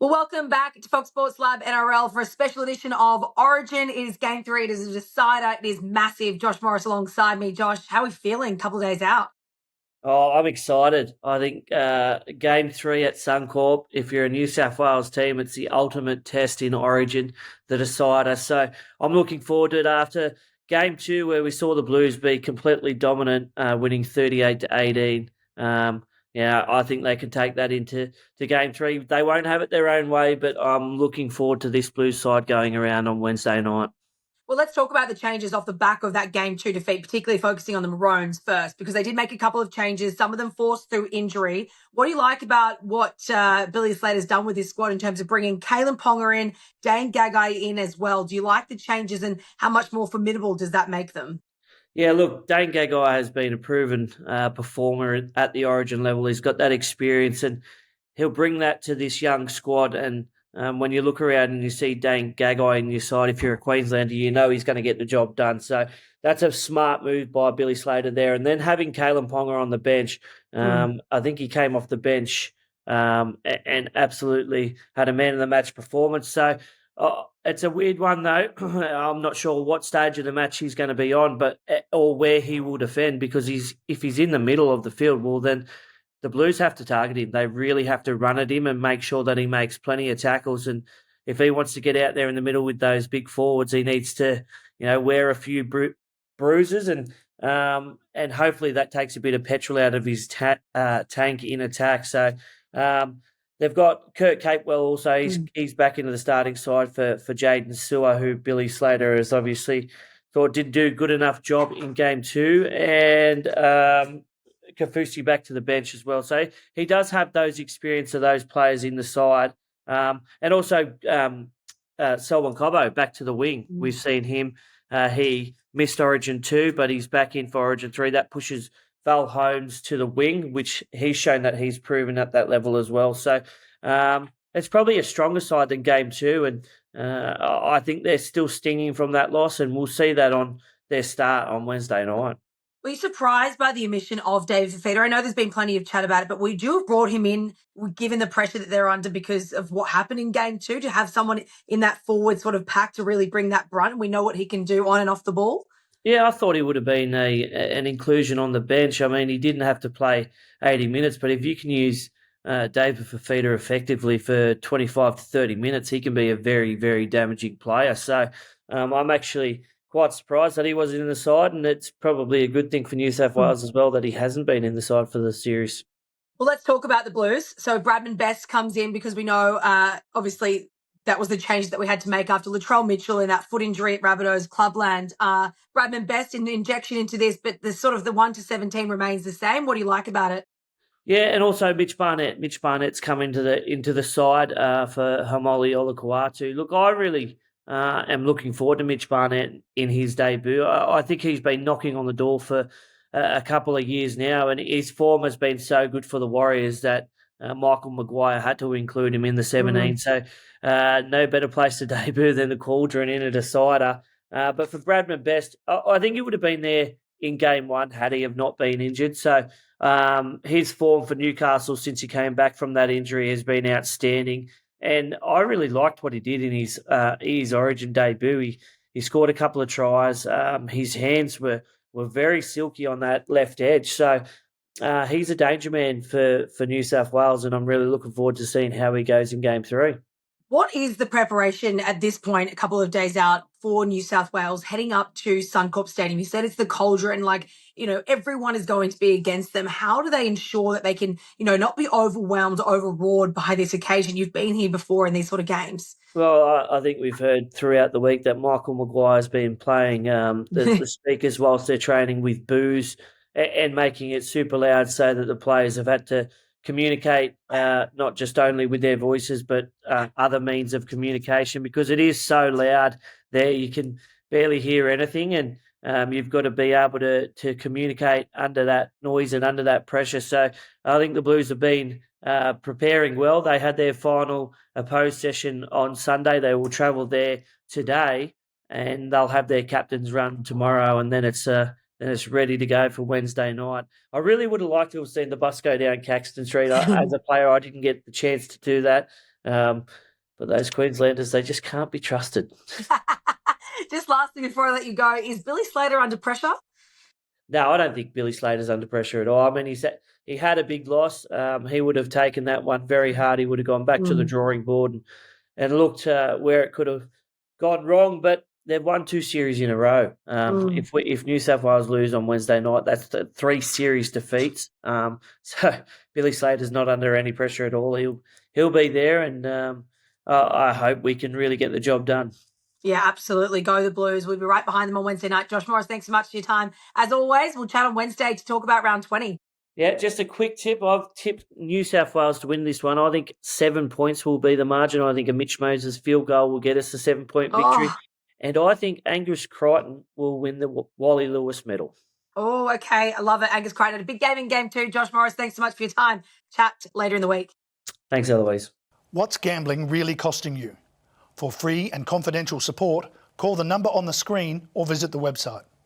Well, welcome back to Fox Sports Lab NRL for a special edition of Origin. It is game 3. It is a decider. It is massive. Josh Morris alongside me. Josh, how are we feeling a couple of days out? Oh, I'm excited. I think Game 3 at Suncorp, if you're a New South Wales team, it's the ultimate test in Origin, the decider. So I'm looking forward to it after Game 2 where we saw the Blues be completely dominant, winning 38-18. I think they can take that into Game 3. They won't have it their own way, but I'm looking forward to this Blues side going around on Wednesday night. Well, let's talk about the changes off the back of that game 2 defeat, particularly focusing on the Maroons first, because they did make a couple of changes, some of them forced through injury. What do you like about what Billy Slater's done with his squad in terms of bringing Kalen Ponga in, Dane Gagai in as well? Do you like the changes and how much more formidable does that make them? Yeah, look, Dane Gagai has been a proven performer at the Origin level. He's got that experience and he'll bring that to this young squad. And when you look around and you see Dane Gagai in your side, if you're a Queenslander, you know he's going to get the job done. So that's a smart move by Billy Slater there. And then having Kalen Ponga on the bench, I think he came off the bench and absolutely had a man of the match performance. So it's a weird one, though. I'm not sure what stage of the match he's going to be on, but or where he will defend, because if he's in the middle of the field, well, then the Blues have to target him. They really have to run at him and make sure that he makes plenty of tackles. And if he wants to get out there in the middle with those big forwards, he needs to, wear a few bruises and hopefully that takes a bit of petrol out of his tank in attack. So they've got Kurt Capewell also. He's back into the starting side for Jaden Sewer, who Billy Slater has obviously thought didn't do a good enough job in Game 2. And Kafusi back to the bench as well. So he does have those experience of those players in the side. And also Selwyn Cobbo back to the wing. We've seen him. He missed Origin 2, but he's back in for Origin 3. That pushes Val Holmes to the wing, which he's shown that he's proven at that level as well. So it's probably a stronger side than Game 2. And I think they're still stinging from that loss, and we'll see that on their start on Wednesday night. Were you surprised by the omission of David Fifita? I know there's been plenty of chat about it, but would you have brought him in given the pressure that they're under because of what happened in Game 2 to have someone in that forward sort of pack to really bring that brunt? We know what he can do on and off the ball. Yeah, I thought he would have been an inclusion on the bench. I mean, he didn't have to play 80 minutes, but if you can use David Fifita effectively for 25 to 30 minutes, he can be a very, very damaging player. So I'm actually quite surprised that he wasn't in the side, and it's probably a good thing for New South Wales as well that he hasn't been in the side for the series. Well, let's talk about the Blues. So Bradman Best comes in because we know, obviously, that was the change that we had to make after Latrell Mitchell in that foot injury at Rabbitohs Clubland. Bradman Best an injection into this, but the sort of the 1 to 17 remains the same. What do you like about it? Yeah, and also Mitch Barnett. Mitch Barnett's come into the side for Hamoli Olakuatu. Look, I really am looking forward to Mitch Barnett in his debut. I think he's been knocking on the door for a couple of years now, and his form has been so good for the Warriors that Michael Maguire had to include him in the 17. So no better place to debut than the cauldron in a decider. But for Bradman Best, I think he would have been there in Game 1 had he have not been injured. So his form for Newcastle since he came back from that injury has been outstanding. And I really liked what he did in his Origin debut. He scored a couple of tries. His hands were very silky on that left edge. So he's a danger man for New South Wales, and I'm really looking forward to seeing how he goes in Game 3. What is the preparation at this point, a couple of days out, for New South Wales heading up to Suncorp Stadium? You said it's the cauldron, everyone is going to be against them. How do they ensure that they can, not be overwhelmed, overawed by this occasion? You've been here before in these sort of games. Well, I think we've heard throughout the week that Michael Maguire's been playing the speakers whilst they're training with booze and making it super loud so that the players have had to communicate not just only with their voices but other means of communication, because it is so loud there you can barely hear anything, and you've got to be able to communicate under that noise and under that pressure. So I think the Blues have been preparing well. They had their final opposed session on Sunday. They will travel there today, and they'll have their captain's run tomorrow, and then it's ready to go for Wednesday night. I really would have liked to have seen the bus go down Caxton Street. As a player, I didn't get the chance to do that. But those Queenslanders, they just can't be trusted. Just lastly, before I let you go, is Billy Slater under pressure? No, I don't think Billy Slater's under pressure at all. I mean, he had a big loss. He would have taken that one very hard. He would have gone back to the drawing board and looked where it could have gone wrong. But they've won 2 series in a row. If New South Wales lose on Wednesday night, that's 3 series defeats. So Billy Slater's not under any pressure at all. He'll be there, and I hope we can really get the job done. Yeah, absolutely. Go the Blues. We'll be right behind them on Wednesday night. Josh Morris, thanks so much for your time. As always, we'll chat on Wednesday to talk about round 20. Yeah, just a quick tip. I've tipped New South Wales to win this one. I think 7 points will be the margin. I think a Mitch Moses field goal will get us a 7-point victory. And I think Angus Crichton will win the Wally Lewis medal. Oh, okay. I love it. Angus Crichton. A big game in game 2. Josh Morris, thanks so much for your time. Chat later in the week. Thanks, Eloise. What's gambling really costing you? For free and confidential support, call the number on the screen or visit the website.